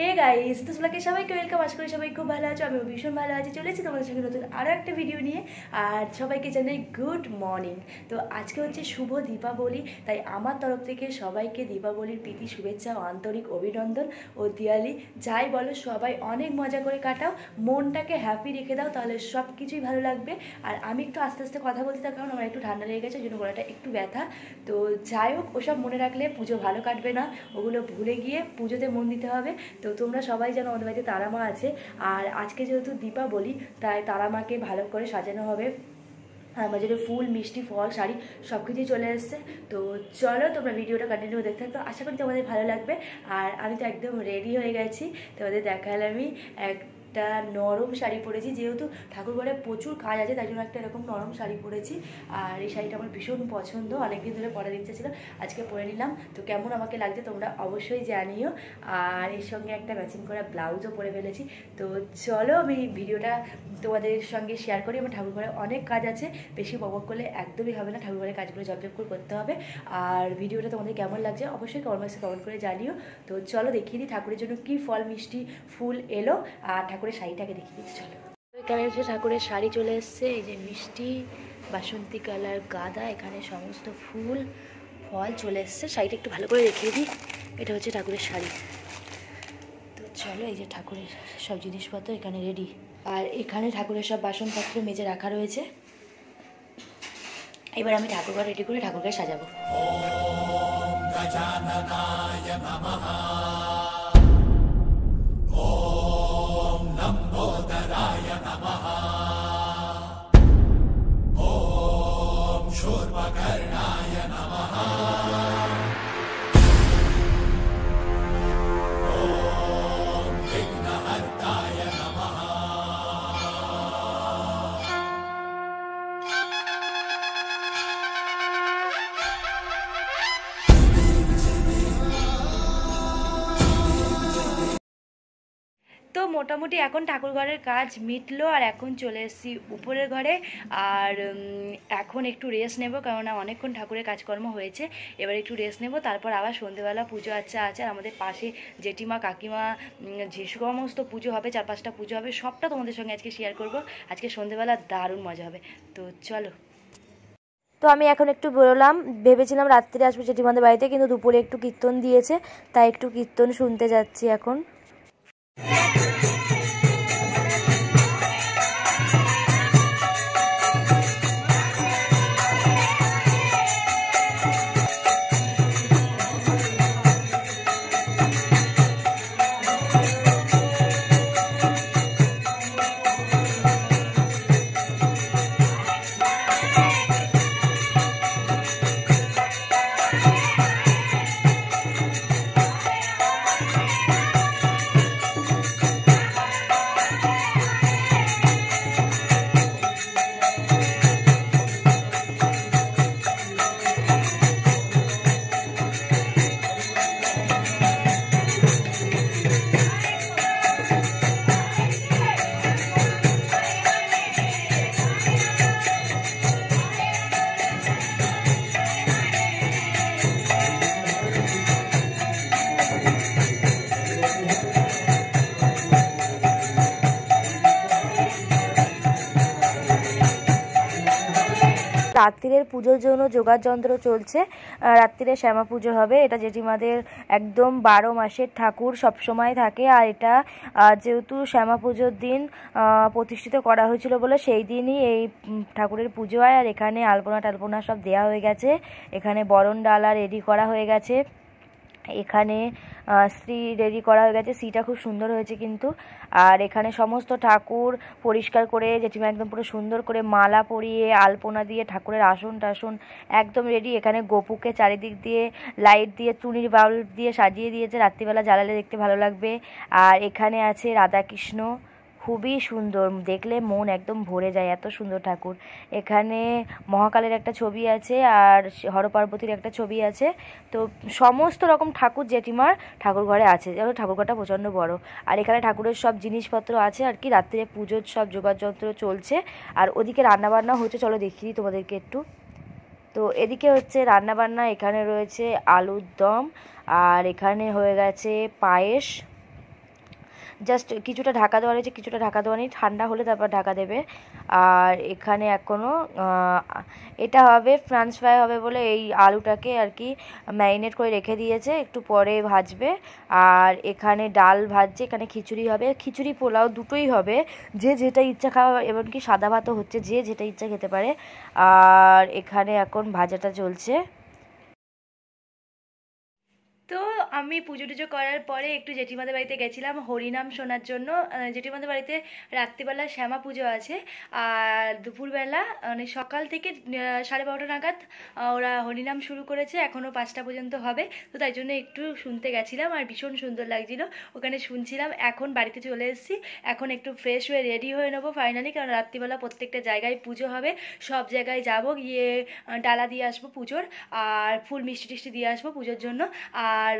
Hey guys, তো তোমাকে সবাইকে ওয়েলকাম। আশা করি সবাই খুব ভালো আছো। আমি ভীষণ ভালো আছি। চলেছি তোমাদের সঙ্গে নতুন আরও একটা ভিডিও নিয়ে। আর সবাইকে জানাই গুড মর্নিং। তো আজকে হচ্ছে শুভ দীপাবলি, তাই আমার তরফ থেকে সবাইকে দীপাবলির প্রীতি শুভেচ্ছা ও আন্তরিক অভিনন্দন। ও দিওয়ালি যাই বলো, সবাই অনেক মজা করে কাটাও, মনটাকে হ্যাপি রেখে দাও, তাহলে সব কিছুই ভালো লাগবে। আর আমি একটু আস্তে আস্তে কথা বলতে থাক, কারণ আমার একটু ঠান্ডা লেগে গেছে, ওই জন্য গলাটা একটু ব্যথা। তো যাই হোক, ওসব মনে রাখলে পুজো ভালো কাটবে না, ওগুলো ভুলে গিয়ে পুজোতে মন দিতে হবে। তো তোমরা সবাই জানো আমাদের বাড়িতে তারা মা আছে, আর আজকে যেহেতু দীপাবলি তাই তারা মাকে ভালো করে সাজানো হবে। আমার জন্য ফুল, মিষ্টি, ফল, শাড়ি সব কিছুই চলে এসছে। তো চলো তোমরা ভিডিওটা কন্টিনিউ দেখতে থাকো, আশা করি তোমাদের ভালো লাগবে। আর আমি তো একদম রেডি হয়ে গেছি, তোমাদের দেখালে আমি একটা নরম শাড়ি পরেছি, যেহেতু ঠাকুরঘরে প্রচুর কাজ আছে তাই জন্য একটা এরকম নরম শাড়ি পরেছি। আর এই শাড়িটা আমার ভীষণ পছন্দ, অনেকদিন ধরে পরার ইচ্ছা ছিল, আজকে পরে নিলাম। তো কেমন আমাকে লাগছে তোমরা অবশ্যই জানিও। আর এর সঙ্গে একটা ম্যাচিং করা ব্লাউজও পরে ফেলেছি। তো চলো আমি ভিডিওটা তোমাদের সঙ্গে শেয়ার করি। আমার ঠাকুরঘরে অনেক কাজ আছে, বেশি বকবক করলে একদমই হবে না, ঠাকুরঘরের কাজগুলো ঝপঝপ করে করতে হবে। আর ভিডিওটা তোমাদের কেমন লাগছে অবশ্যই কমেন্ট বক্সে কমেন্ট করে জানিও। তো চলো দেখিয়ে দিই ঠাকুরের জন্য কি ফল, মিষ্টি, ফুল এলো, আর ঠাকুরের শাড়িটাকে দেখিয়ে দিচ্ছি। চলো, এখানে হচ্ছে ঠাকুরের শাড়ি চলে এসছে, এই যে মিষ্টি, বাসন্তী কালার, গাঁদা, এখানে সমস্ত ফুল ফল চলে এসছে। শাড়িটা একটু ভালো করে দেখিয়ে দিই, এটা হচ্ছে ঠাকুরের শাড়ি। তো চলো, এই যে ঠাকুরের সব জিনিসপত্র এখানে রেডি। আর এখানে ঠাকুরের সব বাসনপত্র মেজে রাখা রয়েছে। এবার আমি ঠাকুরঘর রেডি করে ঠাকুরকে সাজাবো। ওম গজাননায় নমঃ, ওম লম্বোদরায় নমঃ, ওম শূর্পকর্ণায় নমঃ, ওম বিঘ্নহর্তায় নমঃ। তো মোটামুটি এখন ঠাকুরঘরের কাজ মিটলো, আর এখন চলে এসেছি উপরের ঘরে। আর এখন একটু রেস্ট নেব, কেননা অনেকক্ষণ ঠাকুরের কাজকর্ম হয়েছে। এবার একটু রেস্ট নেব, তারপর আবার সন্ধ্যেবেলা পুজো আছে। আর আমাদের পাশে জেঠিমা, কাকিমা, যে সমস্ত পুজো হবে, 4-5টা পুজো হবে, সবটা তোমাদের সঙ্গে আজকে শেয়ার করব। আজকে সন্ধ্যেবেলা দারুণ মজা হবে। তো চলো। তো আমি এখন একটু বেরোলাম, ভেবেছিলাম রাত্রে আসবো জেঠিমাদের বাড়িতে, কিন্তু দুপুরে একটু কীর্তন দিয়েছে, তাই একটু কীর্তন শুনতে যাচ্ছি এখন। রাত্রিরের পুজোর জন্য জোগাড় যন্ত্র চলছে। রাত্রিরে শ্যামা পুজো হবে, এটা জেঠিমাদের একদম 12 মাসের ঠাকুর, সব সময় থাকে। আর এটা যেহেতু শ্যামা পুজোর দিন প্রতিষ্ঠিত করা হয়েছিল বলে সেই দিনই এই ঠাকুরের পুজো হয়। আর এখানে আলপনা টালপনা সব দেওয়া হয়ে গেছে, এখানে বরণ ডালা রেডি করা হয়ে গেছে, এখানে শ্রী রেডি করা হয়ে গেছে, শ্রীটা খুব সুন্দর হয়েছে কিন্তু। আর এখানে সমস্ত ঠাকুর পরিষ্কার করে জেঠিমা একদম পুরো সুন্দর করে মালা পরিয়ে আলপনা দিয়ে ঠাকুরের আসন টাসন একদম রেডি। এখানে গোপুকে চারিদিক দিয়ে লাইট দিয়ে চুনির বাল্ব দিয়ে সাজিয়ে দিয়েছে, রাত্রিবেলা জ্বালালে দেখতে ভালো লাগবে। আর এখানে আছে রাধাকৃষ্ণ, খুবই সুন্দর, দেখলে মন একদম ভরে যায়, এত সুন্দর ঠাকুর। এখানে মহাকালের একটা ছবি আছে, আর হরপার্বতীর একটা ছবি আছে। তো সমস্ত রকম ঠাকুর জেঠিমার ঠাকুর ঘরে আছে, যেন ঠাকুরঘরটা প্রচণ্ড বড়। আর এখানে ঠাকুরের সব জিনিসপত্র আছে আর কি, রাত্রে পুজোর সব যোগাযন্ত্র চলছে। আর ওদিকে রান্নাবান্না হচ্ছে, চলো দেখিয়ে দিই তোমাদেরকে একটু। তো এদিকে হচ্ছে রান্নাবান্না, এখানে রয়েছে আলুর দম, আর এখানে হয়ে গেছে পায়েস, জাস্ট কিছুটা ঢাকা দেওয়া রয়েছে, কিছুটা ঢাকা দেওয়া নেই, ঠান্ডা হলে তারপর ঢাকা দেবে। আর এখানে এখনও এটা হবে ফ্রাঞ্চ ফ্রাই হবে বলে এই আলুটাকে আর কি ম্যারিনেট করে রেখে দিয়েছে, একটু পরে ভাজবে। আর এখানে ডাল ভাজছে, এখানে খিচুড়ি হবে, খিচুড়ি পোলাও দুটোই হবে, যে যেটা ইচ্ছা খাওয়া, এমনকি সাদা ভাতও হচ্ছে, যে যেটা ইচ্ছা খেতে পারে। আর এখানে এখন ভাজাটা চলছে। তো আমি পুজো টুজো করার পরে একটু জেঠিমাদের বাড়িতে গেছিলাম হরিনাম শোনার জন্য। জেঠিমাদের বাড়িতে রাত্রিবেলা শ্যামা পুজো আছে, আর দুপুরবেলা মানে সকাল থেকে 12:30 নাগাদ ওরা হরিনাম শুরু করেছে, এখনও 5টা পর্যন্ত হবে। তো তাই জন্য একটু শুনতে গেছিলাম, আর ভীষণ সুন্দর লাগছিল ওখানে শুনছিলাম। এখন বাড়িতে চলে এসেছি, এখন একটু ফ্রেশ হয়ে রেডি হয়ে নেবো ফাইনালি, কারণ রাত্রিবেলা প্রত্যেকটা জায়গায় পুজো হবে, সব জায়গায় যাব, গিয়ে ডালা দিয়ে আসবো পুজোর, আর ফুল মিষ্টি টিষ্টি দিয়ে আসবো পুজোর জন্য। আর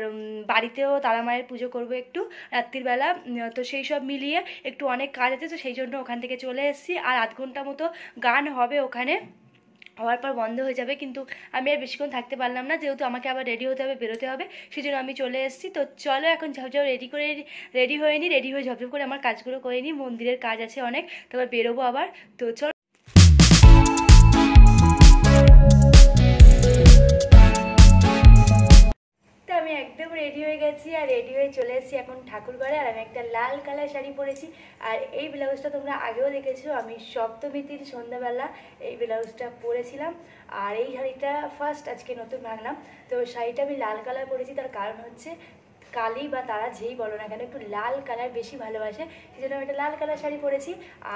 বাড়িতেও তারা মায়ের পুজো করবো একটু রাত্রিবেলা। তো সেই সব মিলিয়ে একটু অনেক কাজ আছে, তো সেই জন্য ওখান থেকে চলে এসেছি। আর আধ ঘন্টা মতো গান হবে ওখানে, হওয়ার পর বন্ধ হয়ে যাবে, কিন্তু আমি আর বেশিক্ষণ থাকতে পারলাম না, যেহেতু আমাকে আবার রেডি হতে হবে, বেরোতে হবে, সেই জন্য আমি চলে এসেছি। তো চলো এখন ঝপঝপ রেডি হয়ে নিই, রেডি হয়ে ঝপঝপ করে আমার কাজগুলো করে নিই, মন্দিরের কাজ আছে অনেক, তারপর বেরোবো আবার। তো চলো। তো আমি একদম রেডি হয়ে গেছি, আর রেডি হয়ে চলে এসেছি এখন ঠাকুরঘরে। আর আমি একটা লাল কালার শাড়ি পরেছি, আর এই ব্লাউজটা তোমরা আগেও দেখেছো, আমি সপ্তমীতির সন্ধ্যাবেলা এই ব্লাউজটা পরেছিলাম। আর এই শাড়িটা ফার্স্ট আজকে নতুন ভাঙলাম। তো শাড়িটা আমি লাল কালার পরেছি, তার কারণ হচ্ছে কালি বা তারা যেই বলো না কেন একটু লাল কালার বেশি ভালোবাসে, সেই জন্য আমি একটা লাল কালার শাড়ি পরেছি।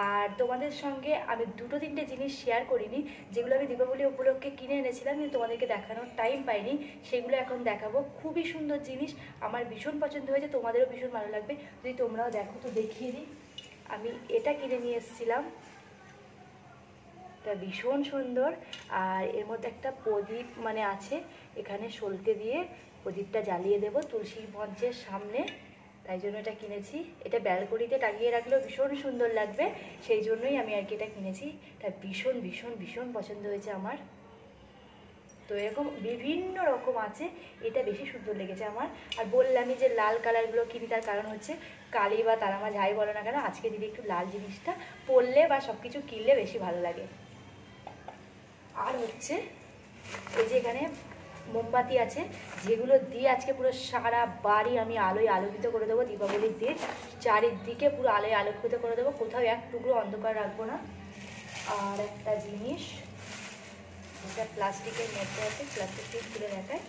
আর তোমাদের সঙ্গে আমি 2-3টে জিনিস শেয়ার করিনি, যেগুলো আমি দীপাবলি উপলক্ষে কিনে এনেছিলাম, কিন্তু তোমাদেরকে দেখানোর টাইম পাইনি, সেগুলো এখন দেখাবো। খুবই সুন্দর জিনিস, আমার ভীষণ পছন্দ হয়েছে, তোমাদেরও ভীষণ ভালো লাগবে যদি তোমরাও দেখো। তো দেখিয়ে দিই, আমি এটা কিনে নিয়ে এসেছিলাম, এটা ভীষণ সুন্দর। আর এর মধ্যে একটা প্রদীপ মানে আছে, এখানে সলতে দিয়ে প্রদীপটা জ্বালিয়ে দেবো তুলসী মঞ্চের সামনে, তাই জন্য এটা কিনেছি। এটা ব্যালকনিতে টাঙিয়ে রাখলেও ভীষণ সুন্দর লাগবে, সেই জন্যই আমি আর কি এটা কিনেছি। এটা ভীষণ ভীষণ ভীষণ পছন্দ হয়েছে আমার। তো এরকম বিভিন্ন রকম আছে, এটা বেশি সুন্দর লেগেছে আমার। আর বললামই যে লাল কালারগুলো কিনি, তার কারণ হচ্ছে কালী বা তারামা যাই বলো না কেন, আজকে দিদি একটু লাল জিনিসটা পরলে বা সব কিছু কিনলে বেশি ভালো লাগে। আর হচ্ছে এই যে এখানে মোমবাতি আছে, যেগুলো দিয়ে আজকে পুরো সারা বাড়ি আমি আলোয় আলোকিত করে দেবো দীপাবলির দিন, চারিদিকে পুরো আলোয় আলোকিত করে দেবো, কোথাও এক টুকরো অন্ধকার রাখবো না। আর একটা জিনিস, এটা প্লাস্টিকের মধ্যে আছে, প্লাস্টিকটি খুলে দেখায়,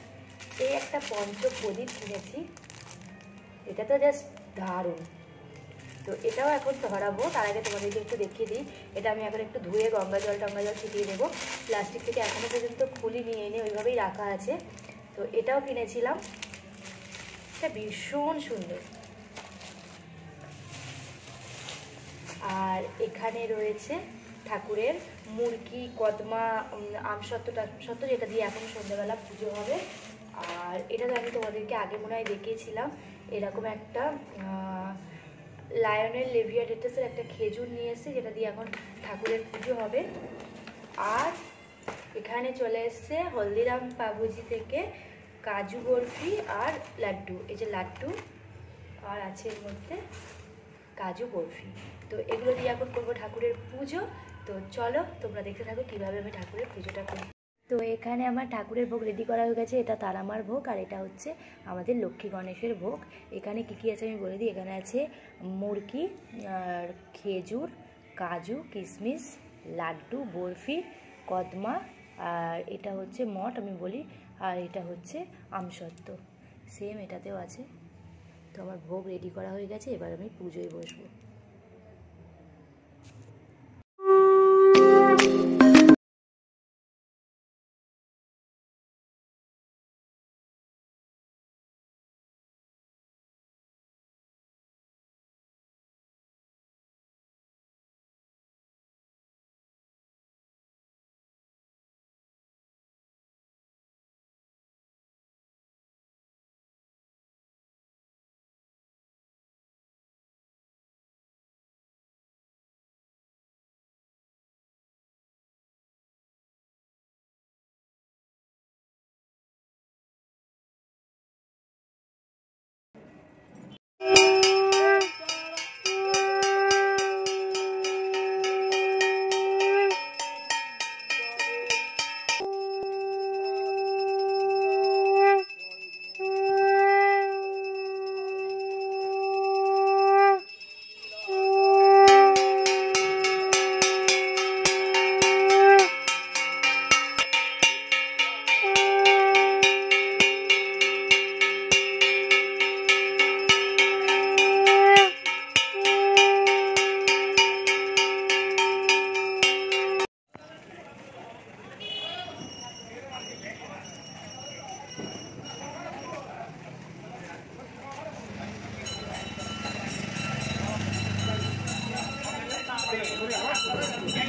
এই একটা পঞ্চপ্রদীপ কিনেছি, এটা তো জাস্ট দারুণ। তো এটাও এখন ধরাবো, তার আগে তোমাদেরকে একটু দেখিয়ে দিই। এটা আমি এখন একটু ধুয়ে গঙ্গা জল ছিটিয়ে দেবো, প্লাস্টিক থেকে এখনও পর্যন্ত খুলি নিয়ে এনে ওইভাবেই রাখা আছে। তো এটাও কিনেছিলাম, এটা ভীষণ সুন্দর। আর এখানে রয়েছে ঠাকুরের মুরকি, কদমা, আমসত্ত্ব টামসত্ত্ব, যেটা দিয়ে এখন সন্ধ্যাবেলা পুজো হবে। আর এটা তো আমি তোমাদেরকে আগে মনে হয় দেখিয়েছিলাম, এরকম একটা লায়নের লেভিয়াডেটাসের একটা খেজুর নিয়ে এসেছি, যেটা দিয়ে এখন ঠাকুরের পুজো হবে। আর এখানে চলে এসছে হলদিরাম পাভুজি থেকে কাজু বরফি আর লাড্ডু, এই যে লাড্ডু, আর আছে এর মধ্যে কাজু বরফি। তো এগুলো দিয়ে এখন করবো ঠাকুরের পুজো। তো চলো তোমরা দেখতে থাকো কীভাবে আমি ঠাকুরের পুজোটা করি। তো এখানে আমার ঠাকুরের ভোগ রেডি করা হয়ে গেছে, এটা তারামার ভোগ, আর এটা হচ্ছে আমাদের লক্ষ্মী গণেশের ভোগ। এখানে কী কী আছে আমি বলে দিই, এখানে আছে মুরকি, আর খেজুর, কাজু, কিশমিশ, লাড্ডু, বরফি, কদমা, আর এটা হচ্ছে মঠ আমি বলি, আর এটা হচ্ছে আমসত্ত্ব, সেম এটাতেও আছে। তো আমার ভোগ রেডি করা হয়ে গেছে, এবার আমি পুজোয় বসবো।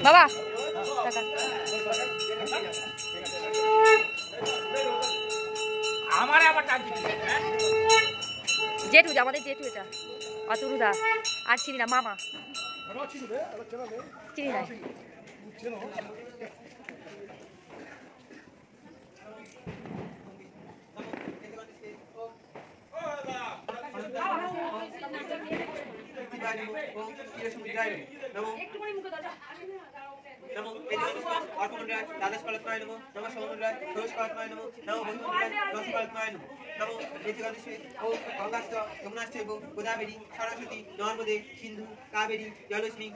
বাবা টাকা আমারে আবার টান দিবি জেঠু আমাদের জেঠু এটা অতুরুদা আর চিনি না মামা চিনি না गोदावरी सरस्वती नर्मदे सिंधु कावेरी जलश्री